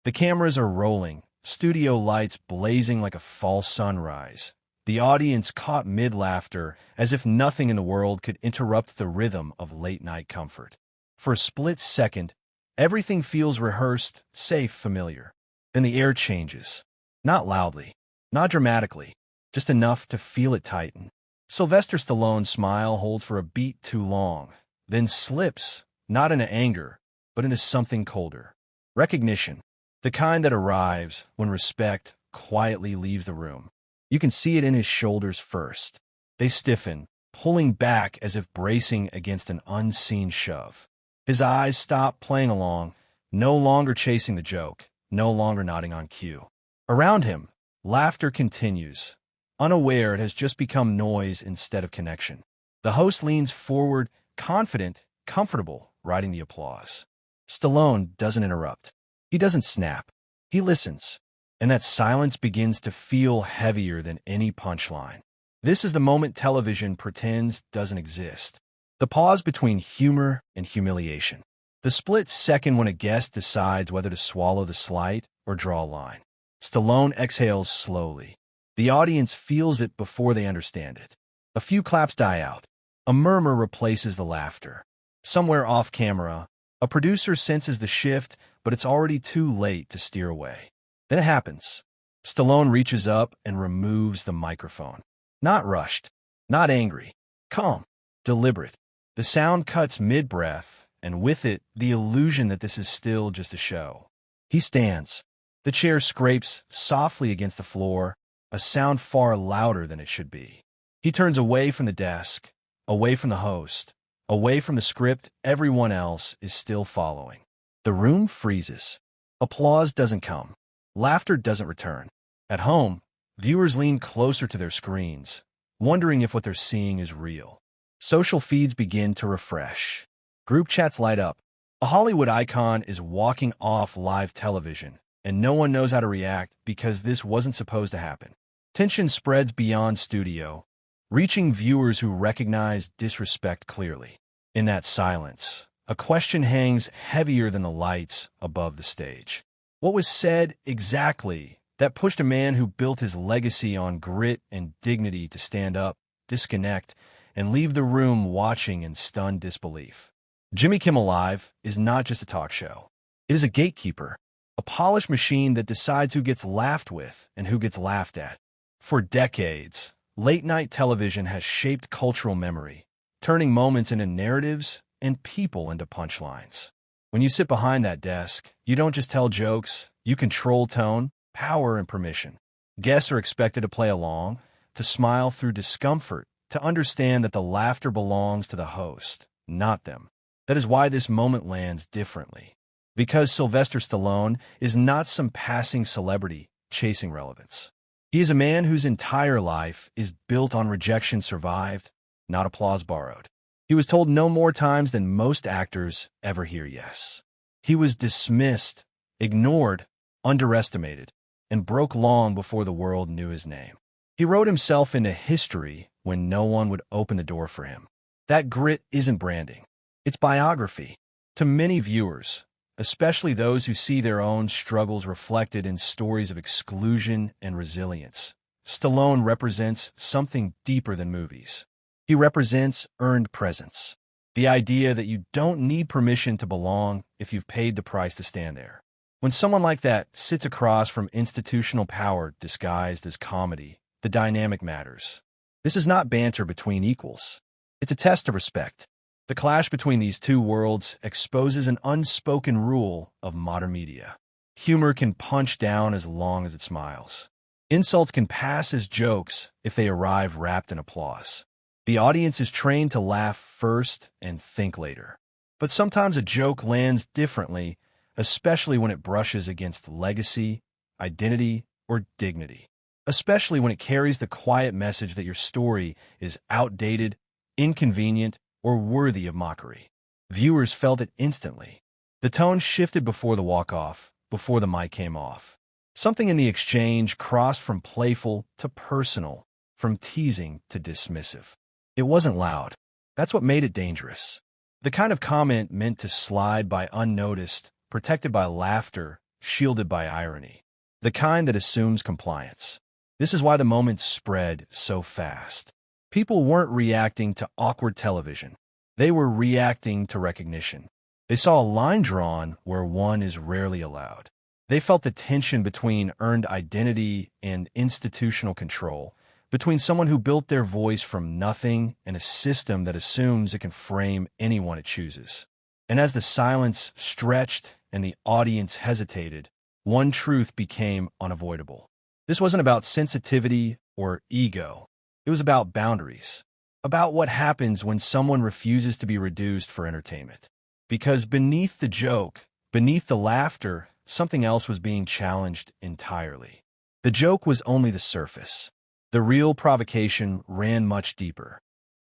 The cameras are rolling, studio lights blazing like a fall sunrise. The audience caught mid-laughter, as if nothing in the world could interrupt the rhythm of late-night comfort. For a split second, everything feels rehearsed, safe, familiar. Then the air changes. Not loudly, not dramatically, just enough to feel it tighten. Sylvester Stallone's smile holds for a beat too long, then slips, not into anger, but into something colder. Recognition, the kind that arrives when respect quietly leaves the room. You can see it in his shoulders first. They stiffen, pulling back as if bracing against an unseen shove. His eyes stop playing along, no longer chasing the joke, no longer nodding on cue. Around him, laughter continues. Unaware, it has just become noise instead of connection. The host leans forward, confident, comfortable, riding the applause. Stallone doesn't interrupt. He doesn't snap. He listens. And that silence begins to feel heavier than any punchline. This is the moment television pretends doesn't exist. The pause between humor and humiliation. The split second when a guest decides whether to swallow the slight or draw a line. Stallone exhales slowly. The audience feels it before they understand it. A few claps die out. A murmur replaces the laughter. Somewhere off camera, a producer senses the shift, but it's already too late to steer away. Then it happens. Stallone reaches up and removes the microphone. Not rushed, not angry, calm, deliberate. The sound cuts mid-breath, and with it, the illusion that this is still just a show. He stands. The chair scrapes softly against the floor, a sound far louder than it should be. He turns away from the desk, away from the host, away from the script everyone else is still following. The room freezes. Applause doesn't come. Laughter doesn't return. At home, viewers lean closer to their screens, wondering if what they're seeing is real. Social feeds begin to refresh. Group chats light up. A Hollywood icon is walking off live television, and no one knows how to react because this wasn't supposed to happen. Tension spreads beyond studio, reaching viewers who recognize disrespect clearly. In that silence, a question hangs heavier than the lights above the stage. What was said exactly that pushed a man who built his legacy on grit and dignity to stand up, disconnect, and leave the room watching in stunned disbelief? Jimmy Kimmel Live is not just a talk show. It is a gatekeeper, a polished machine that decides who gets laughed with and who gets laughed at. For decades, late-night television has shaped cultural memory, turning moments into narratives and people into punchlines. When you sit behind that desk, you don't just tell jokes, you control tone, power, and permission. Guests are expected to play along, to smile through discomfort, to understand that the laughter belongs to the host, not them. That is why this moment lands differently. Because Sylvester Stallone is not some passing celebrity chasing relevance. He is a man whose entire life is built on rejection survived, not applause borrowed. He was told no more times than most actors ever hear yes. He was dismissed, ignored, underestimated, and broke long before the world knew his name. He wrote himself into history when no one would open the door for him. That grit isn't branding. It's biography. To many viewers, especially those who see their own struggles reflected in stories of exclusion and resilience, Stallone represents something deeper than movies. He represents earned presence, the idea that you don't need permission to belong if you've paid the price to stand there. When someone like that sits across from institutional power disguised as comedy, the dynamic matters. This is not banter between equals. It's a test of respect. The clash between these two worlds exposes an unspoken rule of modern media. Humor can punch down as long as it smiles. Insults can pass as jokes if they arrive wrapped in applause. The audience is trained to laugh first and think later. But sometimes a joke lands differently, especially when it brushes against legacy, identity, or dignity. Especially when it carries the quiet message that your story is outdated, inconvenient, or worthy of mockery. Viewers felt it instantly. The tone shifted before the walk-off, before the mic came off. Something in the exchange crossed from playful to personal, from teasing to dismissive. It wasn't loud. That's what made it dangerous. The kind of comment meant to slide by unnoticed, protected by laughter, shielded by irony, the kind that assumes compliance. This is why the moment spread so fast. People weren't reacting to awkward television. They were reacting to recognition. They saw a line drawn where one is rarely allowed. They felt the tension between earned identity and institutional control, between someone who built their voice from nothing and a system that assumes it can frame anyone it chooses. And as the silence stretched and the audience hesitated, one truth became unavoidable. This wasn't about sensitivity or ego. It was about boundaries, about what happens when someone refuses to be reduced for entertainment. Because beneath the joke, beneath the laughter, something else was being challenged entirely. The joke was only the surface. The real provocation ran much deeper.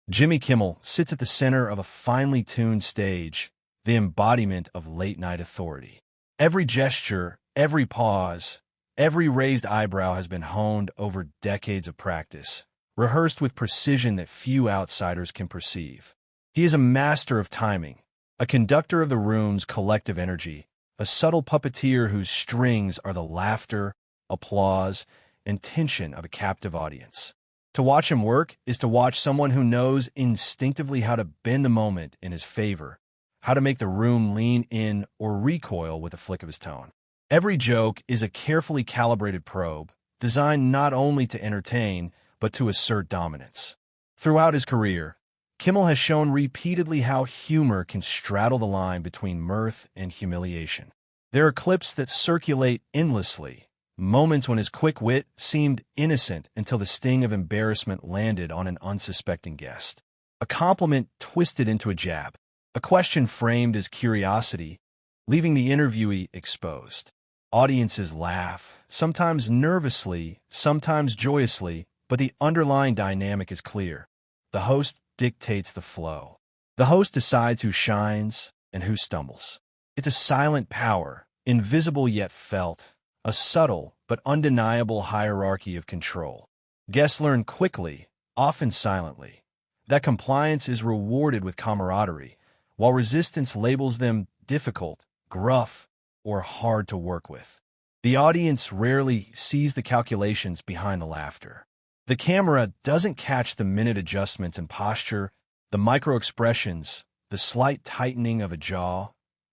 Jimmy Kimmel sits at the center of a finely tuned stage, the embodiment of late-night authority. Every gesture, every pause, every raised eyebrow has been honed over decades of practice, rehearsed with precision that few outsiders can perceive. He is a master of timing, a conductor of the room's collective energy, a subtle puppeteer whose strings are the laughter, applause, and tension of a captive audience. To watch him work is to watch someone who knows instinctively how to bend the moment in his favor, how to make the room lean in or recoil with a flick of his tone. Every joke is a carefully calibrated probe, designed not only to entertain, but to assert dominance. Throughout his career, Kimmel has shown repeatedly how humor can straddle the line between mirth and humiliation. There are clips that circulate endlessly, moments when his quick wit seemed innocent until the sting of embarrassment landed on an unsuspecting guest. A compliment twisted into a jab, a question framed as curiosity, leaving the interviewee exposed. Audiences laugh, sometimes nervously, sometimes joyously, but the underlying dynamic is clear. The host dictates the flow. The host decides who shines and who stumbles. It's a silent power, invisible yet felt, a subtle but undeniable hierarchy of control. Guests learn quickly, often silently, that compliance is rewarded with camaraderie, while resistance labels them difficult, gruff, or hard to work with. The audience rarely sees the calculations behind the laughter. The camera doesn't catch the minute adjustments in posture, the micro-expressions, the slight tightening of a jaw,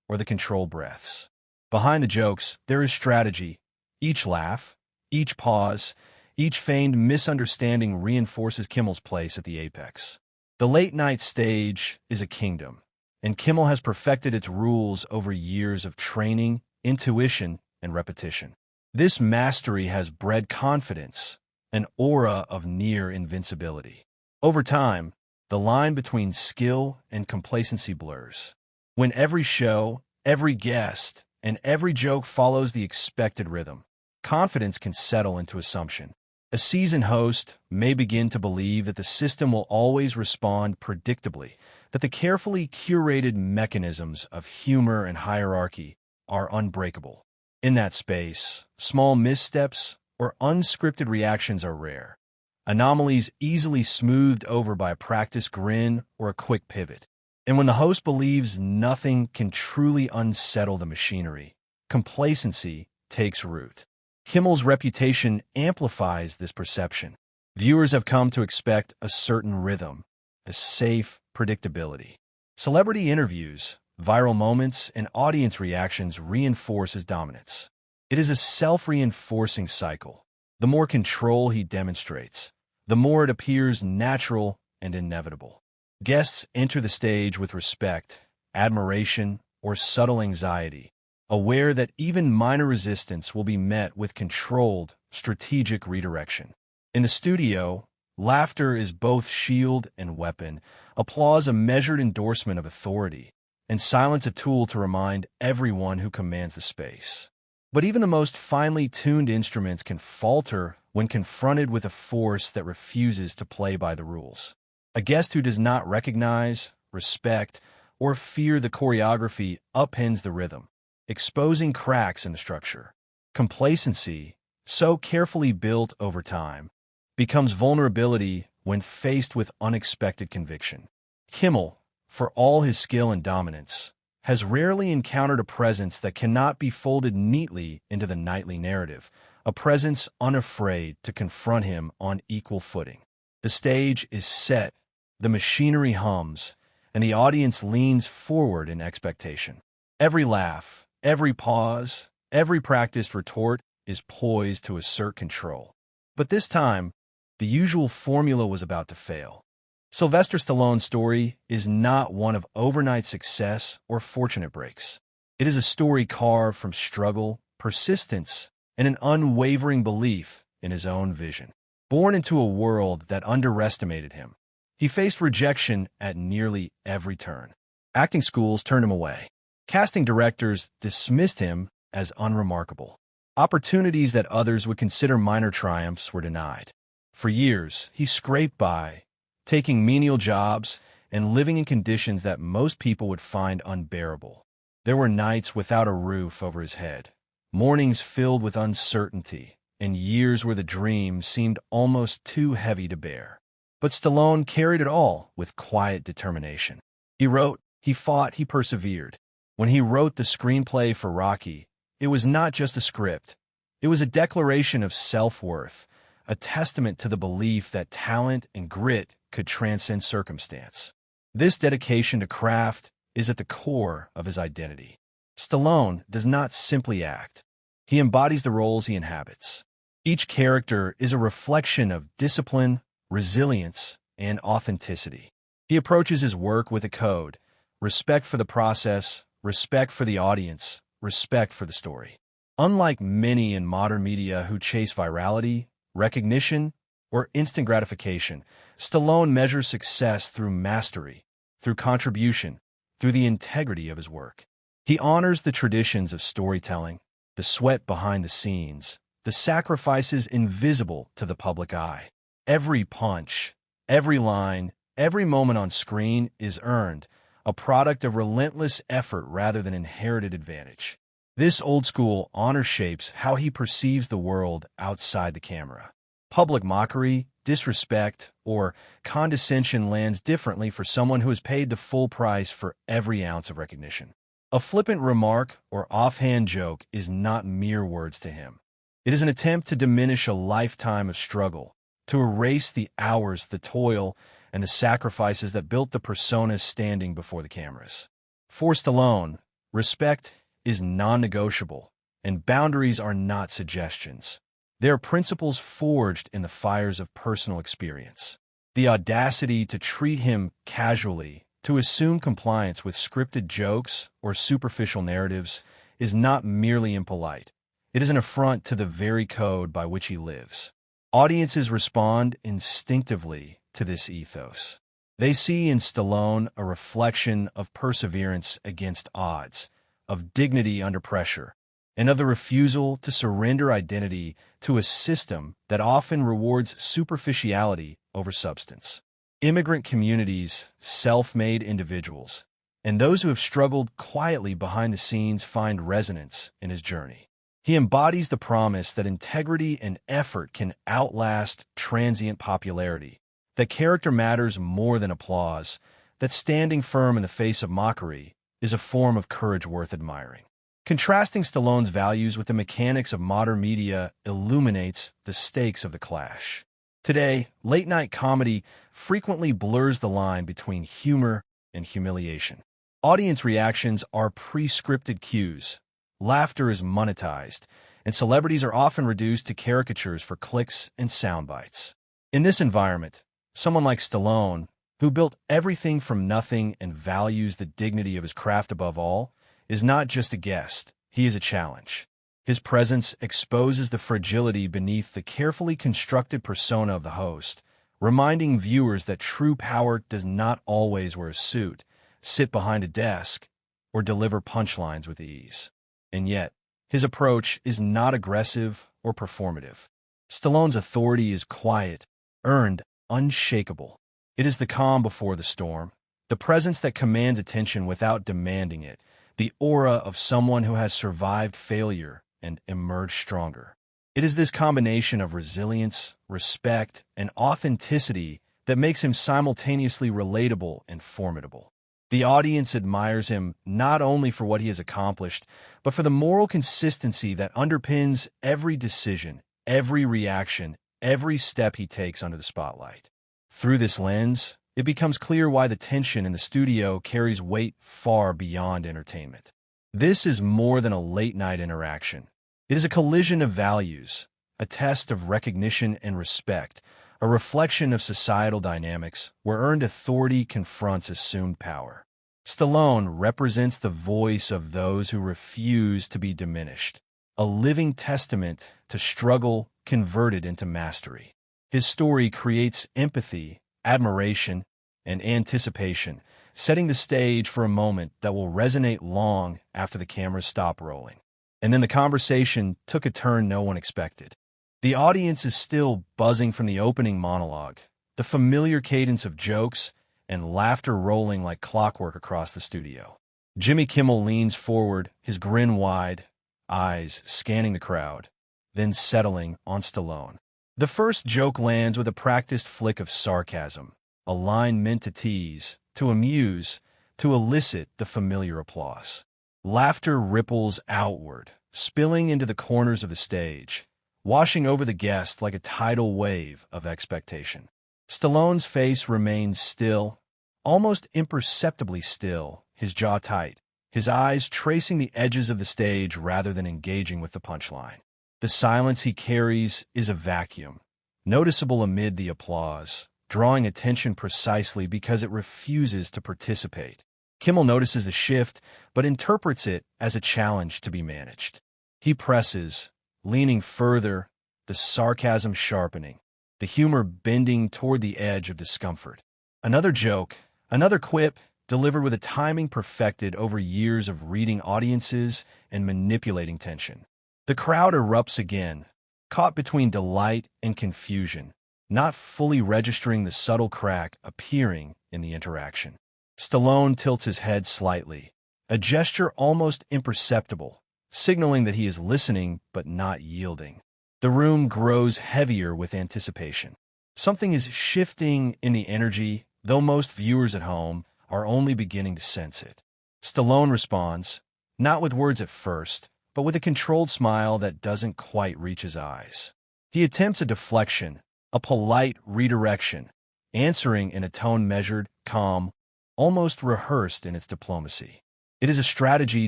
or the controlled breaths. Behind the jokes, there is strategy. Each laugh, each pause, each feigned misunderstanding reinforces Kimmel's place at the apex. The late-night stage is a kingdom, and Kimmel has perfected its rules over years of training, intuition, and repetition. This mastery has bred confidence, an aura of near invincibility. Over time, the line between skill and complacency blurs. When every show, every guest, and every joke follows the expected rhythm, confidence can settle into assumption. A seasoned host may begin to believe that the system will always respond predictably, that the carefully curated mechanisms of humor and hierarchy are unbreakable. In that space, small missteps or unscripted reactions are rare. Anomalies easily smoothed over by a practiced grin or a quick pivot. And when the host believes nothing can truly unsettle the machinery, complacency takes root. Kimmel's reputation amplifies this perception. Viewers have come to expect a certain rhythm, a safe predictability. Celebrity interviews, viral moments, and audience reactions reinforce his dominance. It is a self-reinforcing cycle. The more control he demonstrates, the more it appears natural and inevitable. Guests enter the stage with respect, admiration, or subtle anxiety, aware that even minor resistance will be met with controlled, strategic redirection. In the studio, laughter is both shield and weapon, applause a measured endorsement of authority, and silence a tool to remind everyone who commands the space. But even the most finely tuned instruments can falter when confronted with a force that refuses to play by the rules. A guest who does not recognize, respect, or fear the choreography upends the rhythm, exposing cracks in the structure. Complacency, so carefully built over time, becomes vulnerability when faced with unexpected conviction. Kimmel, for all his skill and dominance, has rarely encountered a presence that cannot be folded neatly into the nightly narrative, a presence unafraid to confront him on equal footing. The stage is set, the machinery hums, and the audience leans forward in expectation. Every laugh, every pause, every practiced retort is poised to assert control. But this time, the usual formula was about to fail. Sylvester Stallone's story is not one of overnight success or fortunate breaks. It is a story carved from struggle, persistence, and an unwavering belief in his own vision. Born into a world that underestimated him, he faced rejection at nearly every turn. Acting schools turned him away. Casting directors dismissed him as unremarkable. Opportunities that others would consider minor triumphs were denied. For years, he scraped by, taking menial jobs and living in conditions that most people would find unbearable. There were nights without a roof over his head, mornings filled with uncertainty, and years where the dream seemed almost too heavy to bear. But Stallone carried it all with quiet determination. He wrote, he fought, he persevered. When he wrote the screenplay for Rocky, it was not just a script. It was a declaration of self-worth, a testament to the belief that talent and grit could transcend circumstance. This dedication to craft is at the core of his identity. Stallone does not simply act. He embodies the roles he inhabits. Each character is a reflection of discipline, resilience, and authenticity. He approaches his work with a code: respect for the process, respect for the audience, respect for the story. Unlike many in modern media who chase virality, recognition, or instant gratification, Stallone measures success through mastery, through contribution, through the integrity of his work. He honors the traditions of storytelling, the sweat behind the scenes, the sacrifices invisible to the public eye. Every punch, every line, every moment on screen is earned, a product of relentless effort rather than inherited advantage. This old-school honor shapes how he perceives the world outside the camera. Public mockery, disrespect, or condescension lands differently for someone who has paid the full price for every ounce of recognition. A flippant remark or offhand joke is not mere words to him. It is an attempt to diminish a lifetime of struggle, to erase the hours, the toil, and the sacrifices that built the personas standing before the cameras. For Stallone, respect is non-negotiable, and boundaries are not suggestions. They are principles forged in the fires of personal experience. The audacity to treat him casually, to assume compliance with scripted jokes or superficial narratives, is not merely impolite. It is an affront to the very code by which he lives. Audiences respond instinctively to this ethos. They see in Stallone a reflection of perseverance against odds, of dignity under pressure, and of the refusal to surrender identity to a system that often rewards superficiality over substance. Immigrant communities, self-made individuals, and those who have struggled quietly behind the scenes find resonance in his journey. He embodies the promise that integrity and effort can outlast transient popularity, that character matters more than applause, that standing firm in the face of mockery is a form of courage worth admiring. Contrasting Stallone's values with the mechanics of modern media illuminates the stakes of the clash. Today, late-night comedy frequently blurs the line between humor and humiliation. Audience reactions are pre-scripted cues, laughter is monetized, and celebrities are often reduced to caricatures for clicks and sound bites. In this environment, someone like Stallone, who built everything from nothing and values the dignity of his craft above all, is not just a guest, he is a challenge. His presence exposes the fragility beneath the carefully constructed persona of the host, reminding viewers that true power does not always wear a suit, sit behind a desk, or deliver punchlines with ease. And yet, his approach is not aggressive or performative. Stallone's authority is quiet, earned, unshakable. It is the calm before the storm, the presence that commands attention without demanding it, the aura of someone who has survived failure and emerged stronger. It is this combination of resilience, respect, and authenticity that makes him simultaneously relatable and formidable. The audience admires him not only for what he has accomplished, but for the moral consistency that underpins every decision, every reaction, every step he takes under the spotlight. Through this lens, it becomes clear why the tension in the studio carries weight far beyond entertainment. This is more than a late-night interaction. It is a collision of values, a test of recognition and respect, a reflection of societal dynamics where earned authority confronts assumed power. Stallone represents the voice of those who refuse to be diminished, a living testament to struggle converted into mastery. His story creates empathy, admiration, and anticipation, setting the stage for a moment that will resonate long after the cameras stop rolling. And then the conversation took a turn no one expected. The audience is still buzzing from the opening monologue, the familiar cadence of jokes and laughter rolling like clockwork across the studio. Jimmy Kimmel leans forward, his grin wide, eyes scanning the crowd, then settling on Stallone. The first joke lands with a practiced flick of sarcasm, a line meant to tease, to amuse, to elicit the familiar applause. Laughter ripples outward, spilling into the corners of the stage, washing over the guest like a tidal wave of expectation. Stallone's face remains still, almost imperceptibly still, his jaw tight, his eyes tracing the edges of the stage rather than engaging with the punchline. The silence he carries is a vacuum, noticeable amid the applause, drawing attention precisely because it refuses to participate. Kimmel notices the shift, but interprets it as a challenge to be managed. He presses, leaning further, the sarcasm sharpening, the humor bending toward the edge of discomfort. Another joke, another quip, delivered with a timing perfected over years of reading audiences and manipulating tension. The crowd erupts again, caught between delight and confusion, not fully registering the subtle crack appearing in the interaction. Stallone tilts his head slightly, a gesture almost imperceptible, signaling that he is listening but not yielding. The room grows heavier with anticipation. Something is shifting in the energy, though most viewers at home are only beginning to sense it. Stallone responds, not with words at first, but with a controlled smile that doesn't quite reach his eyes. He attempts a deflection, a polite redirection, answering in a tone measured, calm, almost rehearsed in its diplomacy. It is a strategy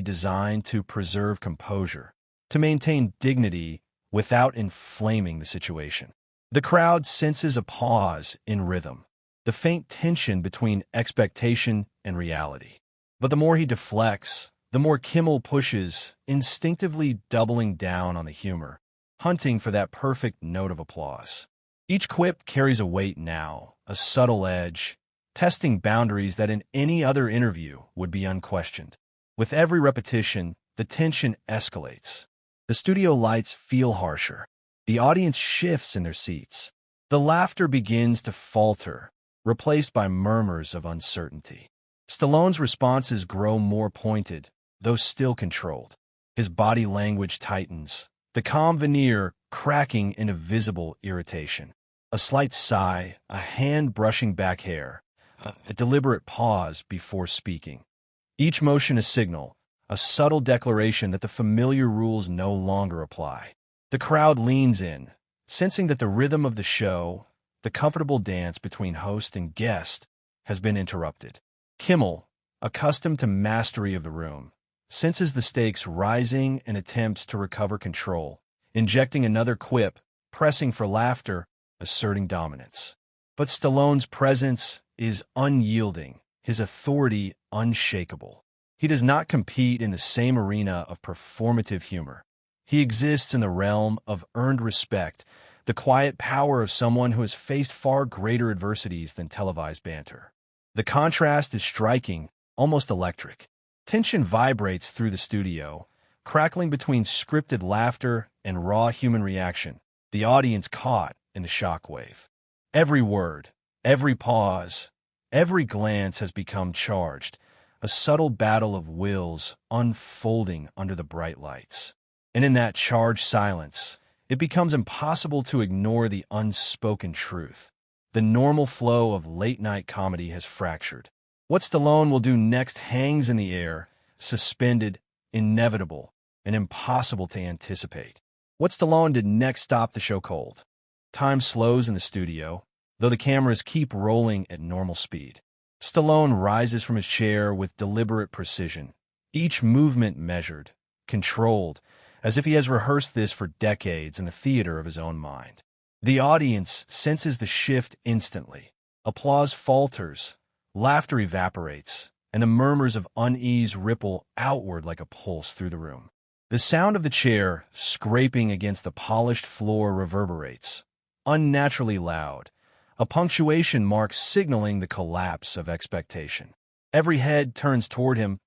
designed to preserve composure, to maintain dignity without inflaming the situation. The crowd senses a pause in rhythm, the faint tension between expectation and reality. But the more he deflects, the more Kimmel pushes, instinctively doubling down on the humor, hunting for that perfect note of applause. Each quip carries a weight now, a subtle edge, testing boundaries that in any other interview would be unquestioned. With every repetition, the tension escalates. The studio lights feel harsher. The audience shifts in their seats. The laughter begins to falter, replaced by murmurs of uncertainty. Stallone's responses grow more pointed, though still controlled. His body language tightens, the calm veneer cracking into visible irritation. A slight sigh, a hand brushing back hair, a deliberate pause before speaking. Each motion a signal, a subtle declaration that the familiar rules no longer apply. The crowd leans in, sensing that the rhythm of the show, the comfortable dance between host and guest, has been interrupted. Kimmel, accustomed to mastery of the room, senses the stakes rising and attempts to recover control, injecting another quip, pressing for laughter, asserting dominance. But Stallone's presence is unyielding, his authority unshakable. He does not compete in the same arena of performative humor. He exists in the realm of earned respect, the quiet power of someone who has faced far greater adversities than televised banter. The contrast is striking, almost electric. Tension vibrates through the studio, crackling between scripted laughter and raw human reaction, the audience caught in the shockwave. Every word, every pause, every glance has become charged, a subtle battle of wills unfolding under the bright lights. And in that charged silence, it becomes impossible to ignore the unspoken truth. The normal flow of late-night comedy has fractured. What Stallone will do next hangs in the air, suspended, inevitable, and impossible to anticipate. What Stallone did next stopped the show cold. Time slows in the studio, though the cameras keep rolling at normal speed. Stallone rises from his chair with deliberate precision, each movement measured, controlled, as if he has rehearsed this for decades in the theater of his own mind. The audience senses the shift instantly. Applause falters, laughter evaporates, and the murmurs of unease ripple outward like a pulse through the room. The sound of the chair scraping against the polished floor reverberates, unnaturally loud, a punctuation mark signaling the collapse of expectation. Every head turns toward him,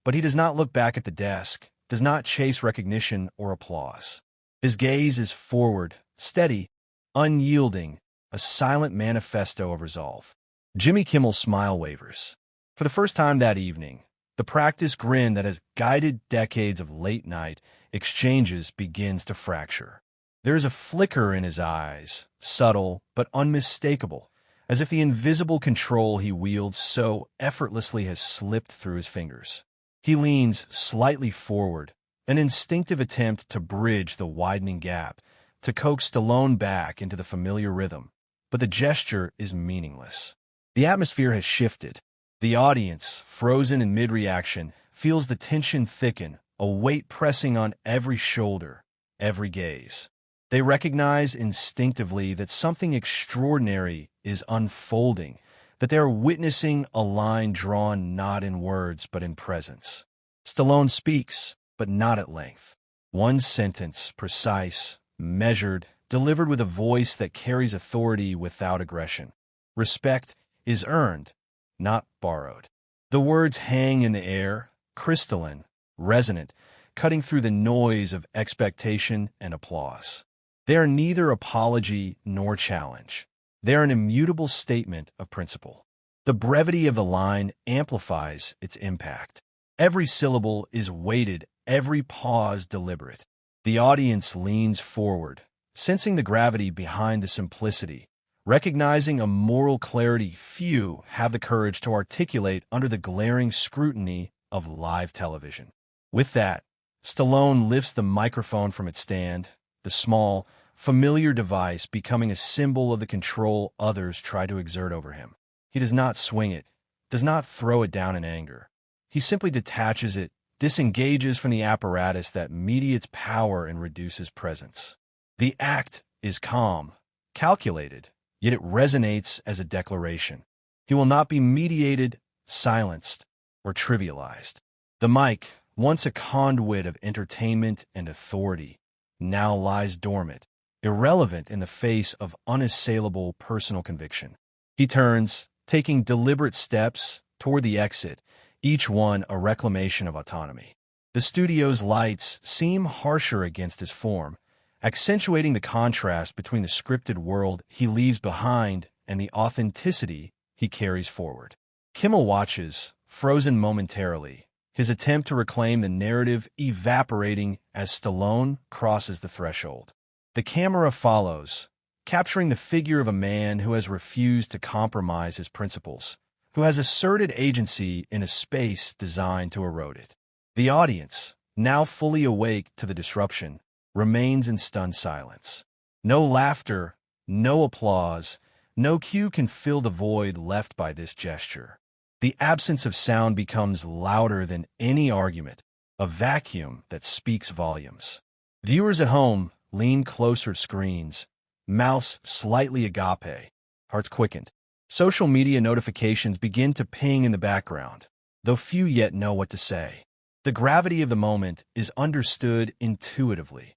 but he does not look back at the desk, does not chase recognition or applause. His gaze is forward, steady, unyielding, a silent manifesto of resolve. Jimmy Kimmel's smile wavers. For the first time that evening, the practiced grin that has guided decades of late-night exchanges begins to fracture. There is a flicker in his eyes, subtle but unmistakable, as if the invisible control he wields so effortlessly has slipped through his fingers. He leans slightly forward, an instinctive attempt to bridge the widening gap, to coax Stallone back into the familiar rhythm, but the gesture is meaningless. The atmosphere has shifted. The audience, frozen in mid-reaction, feels the tension thicken, a weight pressing on every shoulder, every gaze. They recognize instinctively that something extraordinary is unfolding, that they are witnessing a line drawn not in words but in presence. Stallone speaks, but not at length. One sentence, precise, measured, delivered with a voice that carries authority without aggression. Respect is earned, not borrowed. The words hang in the air, crystalline, resonant, cutting through the noise of expectation and applause. They are neither apology nor challenge. They are an immutable statement of principle. The brevity of the line amplifies its impact. Every syllable is weighted, every pause deliberate. The audience leans forward, sensing the gravity behind the simplicity, recognizing a moral clarity few have the courage to articulate under the glaring scrutiny of live television. With that, Stallone lifts the microphone from its stand, the small, familiar device becoming a symbol of the control others try to exert over him. He does not swing it, does not throw it down in anger. He simply detaches it, disengages from the apparatus that mediates power and reduces presence. The act is calm, calculated, yet it resonates as a declaration. He will not be mediated, silenced, or trivialized. The mic, once a conduit of entertainment and authority, now lies dormant, irrelevant in the face of unassailable personal conviction. He turns, taking deliberate steps toward the exit, each one a reclamation of autonomy. The studio's lights seem harsher against his form, accentuating the contrast between the scripted world he leaves behind and the authenticity he carries forward. Kimmel watches, frozen momentarily, his attempt to reclaim the narrative evaporating as Stallone crosses the threshold. The camera follows, capturing the figure of a man who has refused to compromise his principles, who has asserted agency in a space designed to erode it. The audience, now fully awake to the disruption, remains in stunned silence. No laughter, no applause, no cue can fill the void left by this gesture. The absence of sound becomes louder than any argument, a vacuum that speaks volumes. Viewers at home lean closer to screens, mouths slightly agape, hearts quickened. Social media notifications begin to ping in the background, though few yet know what to say. The gravity of the moment is understood intuitively.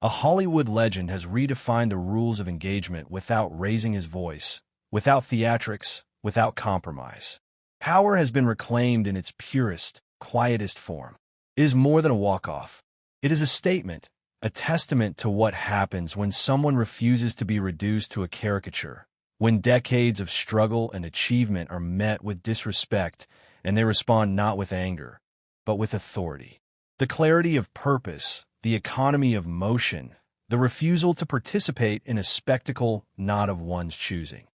A Hollywood legend has redefined the rules of engagement without raising his voice, without theatrics, without compromise. Power has been reclaimed in its purest, quietest form. It is more than a walk-off. It is a statement, a testament to what happens when someone refuses to be reduced to a caricature, when decades of struggle and achievement are met with disrespect and they respond not with anger, but with authority. The clarity of purpose, the economy of motion, the refusal to participate in a spectacle not of one's choosing.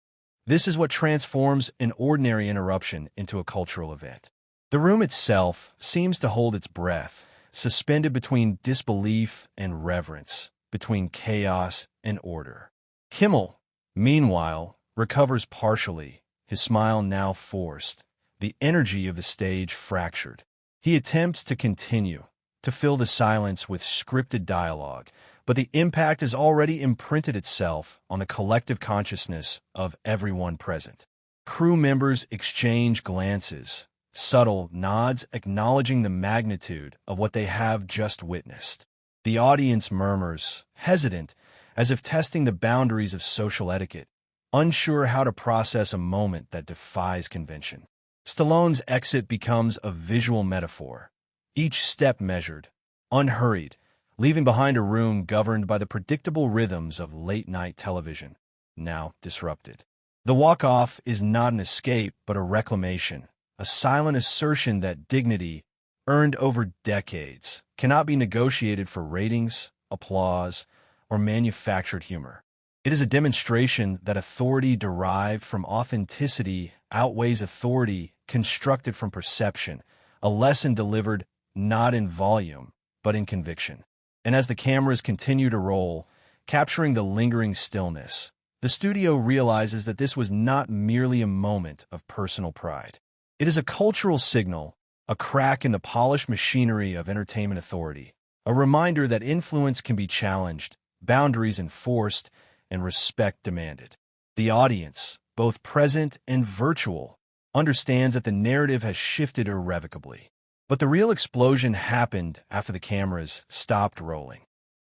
This is what transforms an ordinary interruption into a cultural event. The room itself seems to hold its breath, suspended between disbelief and reverence, between chaos and order. Kimmel, meanwhile, recovers partially, his smile now forced, the energy of the stage fractured. He attempts to continue, to fill the silence with scripted dialogue, but the impact has already imprinted itself on the collective consciousness of everyone present. Crew members exchange glances, subtle nods acknowledging the magnitude of what they have just witnessed. The audience murmurs, hesitant, as if testing the boundaries of social etiquette, unsure how to process a moment that defies convention. Stallone's exit becomes a visual metaphor, each step measured, unhurried, leaving behind a room governed by the predictable rhythms of late-night television, now disrupted. The walk-off is not an escape, but a reclamation, a silent assertion that dignity, earned over decades, cannot be negotiated for ratings, applause, or manufactured humor. It is a demonstration that authority derived from authenticity outweighs authority constructed from perception, a lesson delivered not in volume, but in conviction. And as the cameras continue to roll, capturing the lingering stillness, the studio realizes that this was not merely a moment of personal pride. It is a cultural signal, a crack in the polished machinery of entertainment authority, a reminder that influence can be challenged, boundaries enforced, and respect demanded. The audience, both present and virtual, understands that the narrative has shifted irrevocably. But the real explosion happened after the cameras stopped rolling.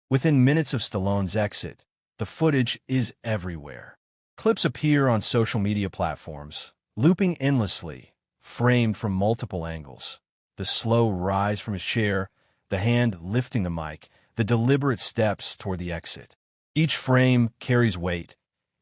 Within minutes of Stallone's exit, the footage is everywhere. Clips appear on social media platforms, looping endlessly, framed from multiple angles. The slow rise from his chair, the hand lifting the mic, the deliberate steps toward the exit. Each frame carries weight,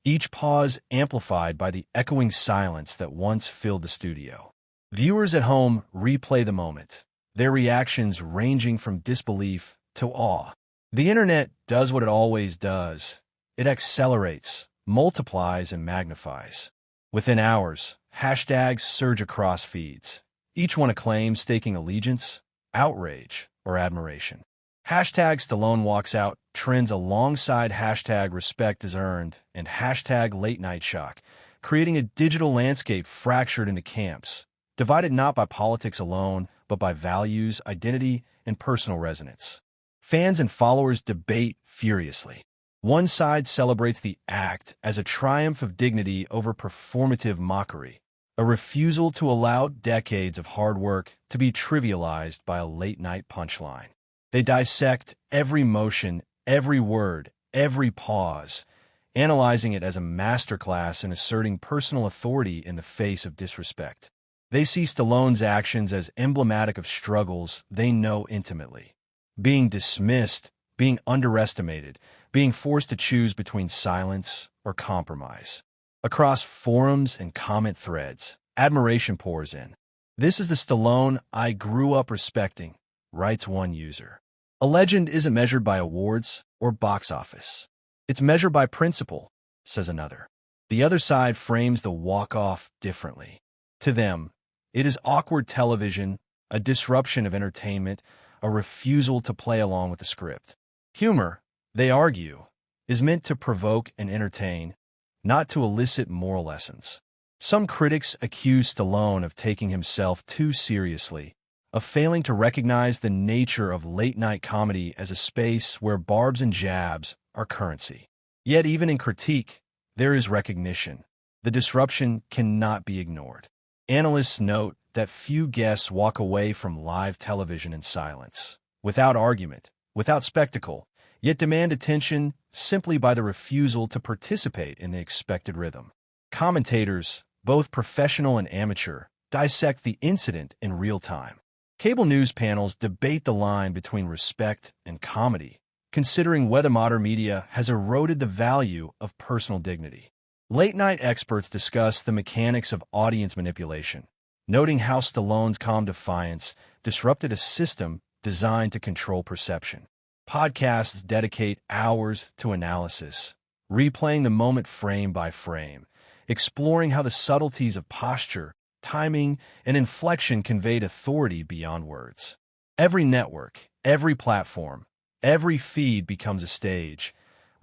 each pause amplified by the echoing silence that once filled the studio. Viewers at home replay the moment, their reactions ranging from disbelief to awe. The internet does what it always does. It accelerates, multiplies, and magnifies. Within hours, hashtags surge across feeds, each one a claim staking allegiance, outrage, or admiration. Hashtag Stallone walks out trends alongside hashtag respect is earned and hashtag late night shock, creating a digital landscape fractured into camps, divided not by politics alone, but by values, identity, and personal resonance. Fans and followers debate furiously. One side celebrates the act as a triumph of dignity over performative mockery, a refusal to allow decades of hard work to be trivialized by a late-night punchline. They dissect every motion, every word, every pause, analyzing it as a masterclass in asserting personal authority in the face of disrespect. They see Stallone's actions as emblematic of struggles they know intimately. Being dismissed, being underestimated, being forced to choose between silence or compromise. Across forums and comment threads, admiration pours in. "This is the Stallone I grew up respecting," writes one user. A legend isn't measured by awards or box office. It's measured by principle, says another. The other side frames the walk-off differently. To them, it is awkward television, a disruption of entertainment, a refusal to play along with the script. Humor, they argue, is meant to provoke and entertain, not to elicit moral lessons. Some critics accuse Stallone of taking himself too seriously, of failing to recognize the nature of late-night comedy as a space where barbs and jabs are currency. Yet even in critique, there is recognition. The disruption cannot be ignored. Analysts note that few guests walk away from live television in silence, without argument, without spectacle, yet demand attention simply by the refusal to participate in the expected rhythm. Commentators, both professional and amateur, dissect the incident in real time. Cable news panels debate the line between respect and comedy, considering whether modern media has eroded the value of personal dignity. Late-night experts discuss the mechanics of audience manipulation, noting how Stallone's calm defiance disrupted a system designed to control perception. Podcasts dedicate hours to analysis, replaying the moment frame by frame, exploring how the subtleties of posture, timing, and inflection conveyed authority beyond words. Every network, every platform, every feed becomes a stage,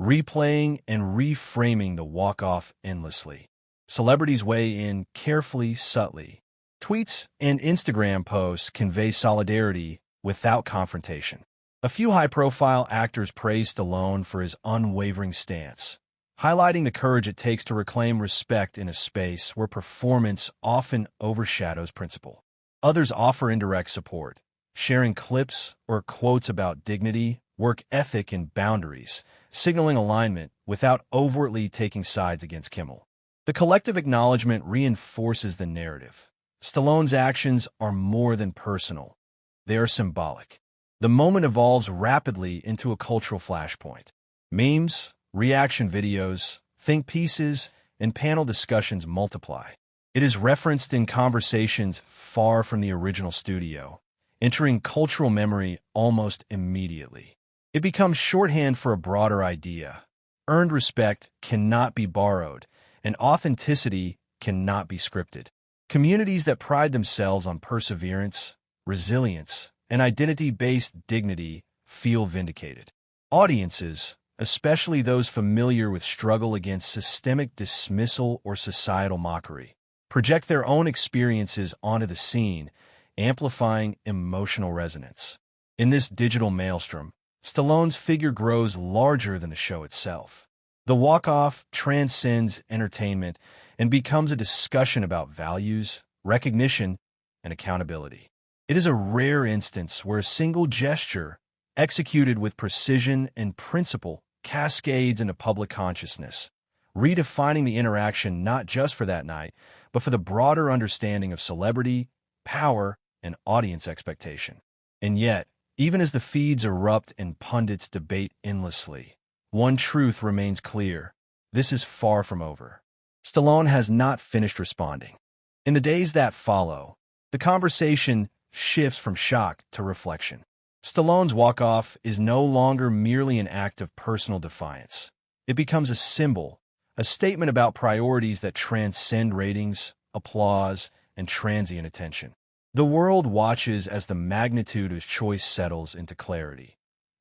replaying and reframing the walk-off endlessly. Celebrities weigh in carefully, subtly. Tweets and Instagram posts convey solidarity without confrontation. A few high-profile actors praise Stallone for his unwavering stance, highlighting the courage it takes to reclaim respect in a space where performance often overshadows principle. Others offer indirect support, sharing clips or quotes about dignity, work ethic, and boundaries, signaling alignment without overtly taking sides against Kimmel. The collective acknowledgement reinforces the narrative. Stallone's actions are more than personal. They are symbolic. The moment evolves rapidly into a cultural flashpoint. Memes, reaction videos, think pieces, and panel discussions multiply. It is referenced in conversations far from the original studio, entering cultural memory almost immediately. It becomes shorthand for a broader idea. Earned respect cannot be borrowed, and authenticity cannot be scripted. Communities that pride themselves on perseverance, resilience, and identity-based dignity feel vindicated. Audiences, especially those familiar with struggle against systemic dismissal or societal mockery, project their own experiences onto the scene, amplifying emotional resonance. In this digital maelstrom, Stallone's figure grows larger than the show itself. The walk-off transcends entertainment and becomes a discussion about values, recognition, and accountability. It is a rare instance where a single gesture, executed with precision and principle, cascades into public consciousness, redefining the interaction not just for that night, but for the broader understanding of celebrity, power, and audience expectation. And yet, even as the feeds erupt and pundits debate endlessly, one truth remains clear: this is far from over. Stallone has not finished responding. In the days that follow, the conversation shifts from shock to reflection. Stallone's walk-off is no longer merely an act of personal defiance. It becomes a symbol, a statement about priorities that transcend ratings, applause, and transient attention. The world watches as the magnitude of his choice settles into clarity.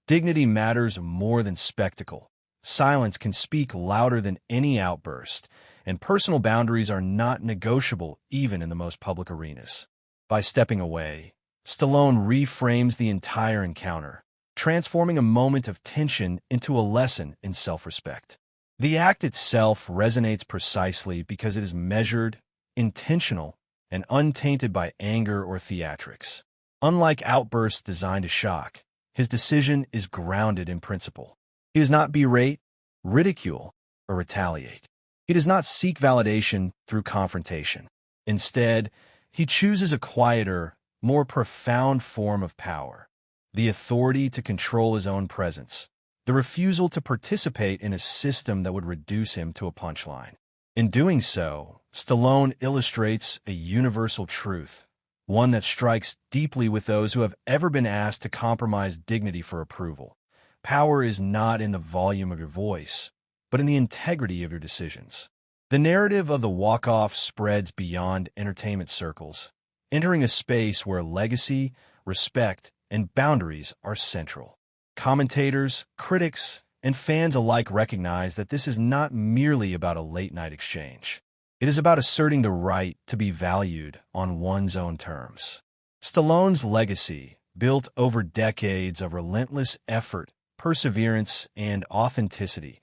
Dignity matters more than spectacle. Silence can speak louder than any outburst, and personal boundaries are not negotiable even in the most public arenas. By stepping away, Stallone reframes the entire encounter, transforming a moment of tension into a lesson in self-respect. The act itself resonates precisely because it is measured, intentional, and untainted by anger or theatrics. Unlike outbursts designed to shock, his decision is grounded in principle. He does not berate, ridicule, or retaliate. He does not seek validation through confrontation. Instead, he chooses a quieter, more profound form of power: the authority to control his own presence, the refusal to participate in a system that would reduce him to a punchline. In doing so, Stallone illustrates a universal truth, one that strikes deeply with those who have ever been asked to compromise dignity for approval. Power is not in the volume of your voice, but in the integrity of your decisions. The narrative of the walk-off spreads beyond entertainment circles, entering a space where legacy, respect, and boundaries are central. Commentators, critics, and fans alike recognize that this is not merely about a late-night exchange. It is about asserting the right to be valued on one's own terms. Stallone's legacy, built over decades of relentless effort, perseverance, and authenticity,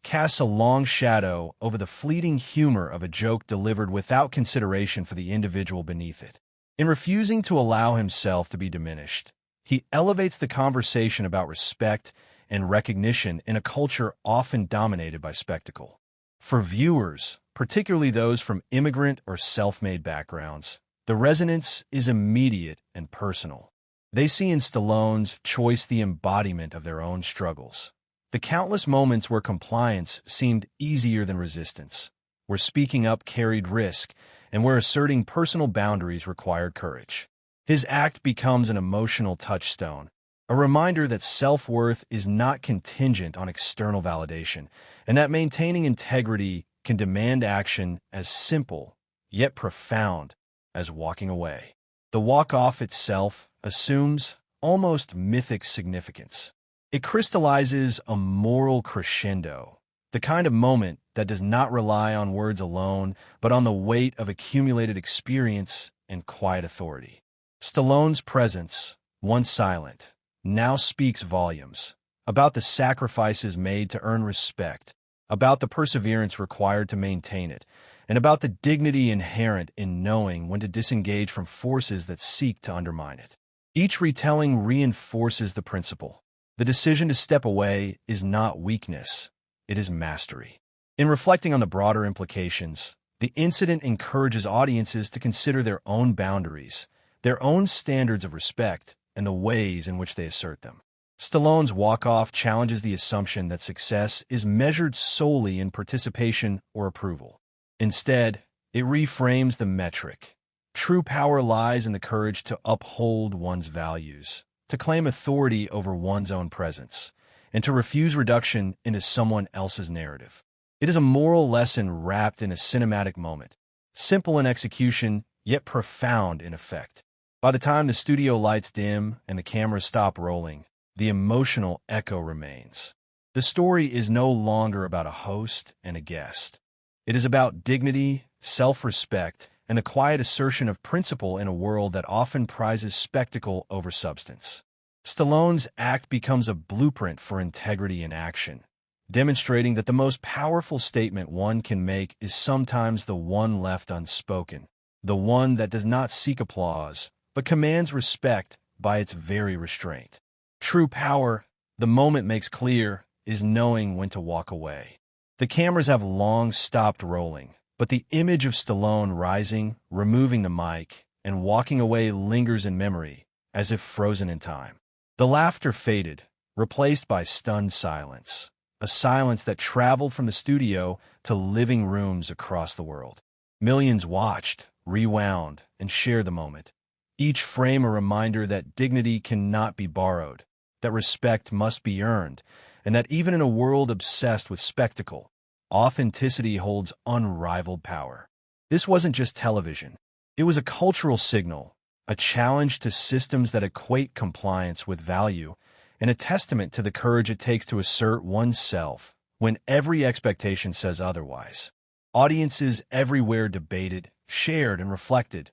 casts a long shadow over the fleeting humor of a joke delivered without consideration for the individual beneath it. In refusing to allow himself to be diminished, he elevates the conversation about respect and recognition in a culture often dominated by spectacle. For viewers, particularly those from immigrant or self-made backgrounds, the resonance is immediate and personal. They see in Stallone's choice the embodiment of their own struggles. The countless moments where compliance seemed easier than resistance, where speaking up carried risk, and where asserting personal boundaries required courage. His act becomes an emotional touchstone, a reminder that self-worth is not contingent on external validation, and that maintaining integrity can demand action as simple, yet profound, as walking away. The walk-off itself assumes almost mythic significance. It crystallizes a moral crescendo, the kind of moment that does not rely on words alone, but on the weight of accumulated experience and quiet authority. Stallone's presence, once silent, now speaks volumes about the sacrifices made to earn respect, about the perseverance required to maintain it, and about the dignity inherent in knowing when to disengage from forces that seek to undermine it. Each retelling reinforces the principle. The decision to step away is not weakness, it is mastery. In reflecting on the broader implications, the incident encourages audiences to consider their own boundaries, their own standards of respect, and the ways in which they assert them. Stallone's walk-off challenges the assumption that success is measured solely in participation or approval. Instead, it reframes the metric. True power lies in the courage to uphold one's values, to claim authority over one's own presence, and to refuse reduction into someone else's narrative. It is a moral lesson wrapped in a cinematic moment, simple in execution, yet profound in effect. By the time the studio lights dim and the cameras stop rolling, the emotional echo remains. The story is no longer about a host and a guest. It is about dignity, self-respect, and the quiet assertion of principle in a world that often prizes spectacle over substance. Stallone's act becomes a blueprint for integrity in action, demonstrating that the most powerful statement one can make is sometimes the one left unspoken, the one that does not seek applause, but commands respect by its very restraint. True power, the moment makes clear, is knowing when to walk away. The cameras have long stopped rolling, but the image of Stallone rising, removing the mic, and walking away lingers in memory, as if frozen in time. The laughter faded, replaced by stunned silence, a silence that traveled from the studio to living rooms across the world. Millions watched, rewound, and shared the moment, each frame a reminder that dignity cannot be borrowed, that respect must be earned, and that even in a world obsessed with spectacle, authenticity holds unrivaled power. This wasn't just television. It was a cultural signal, a challenge to systems that equate compliance with value, and a testament to the courage it takes to assert oneself when every expectation says otherwise. Audiences everywhere debated, shared, and reflected.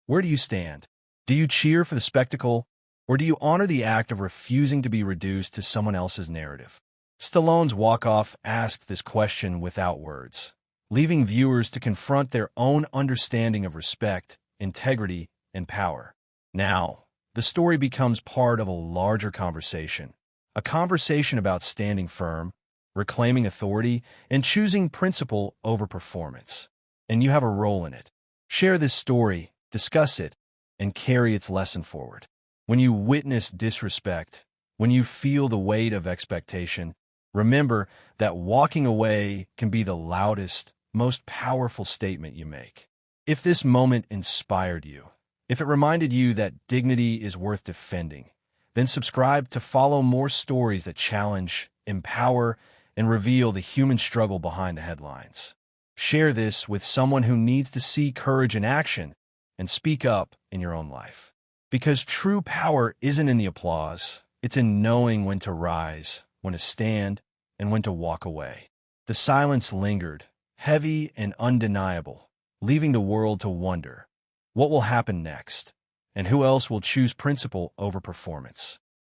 Where do you stand? Do you cheer for the spectacle, or do you honor the act of refusing to be reduced to someone else's narrative? Stallone's walk-off asked this question without words, leaving viewers to confront their own understanding of respect, integrity, and power. Now, the story becomes part of a larger conversation, a conversation about standing firm, reclaiming authority, and choosing principle over performance. And you have a role in it. Share this story, discuss it, and carry its lesson forward. When you witness disrespect, when you feel the weight of expectation, remember that walking away can be the loudest, most powerful statement you make. If this moment inspired you, if it reminded you that dignity is worth defending, then subscribe to follow more stories that challenge, empower, and reveal the human struggle behind the headlines. Share this with someone who needs to see courage in action and speak up in your own life. Because true power isn't in the applause, it's in knowing when to rise, when to stand, and when to walk away. The silence lingered, heavy and undeniable, leaving the world to wonder, what will happen next? And who else will choose principle over performance?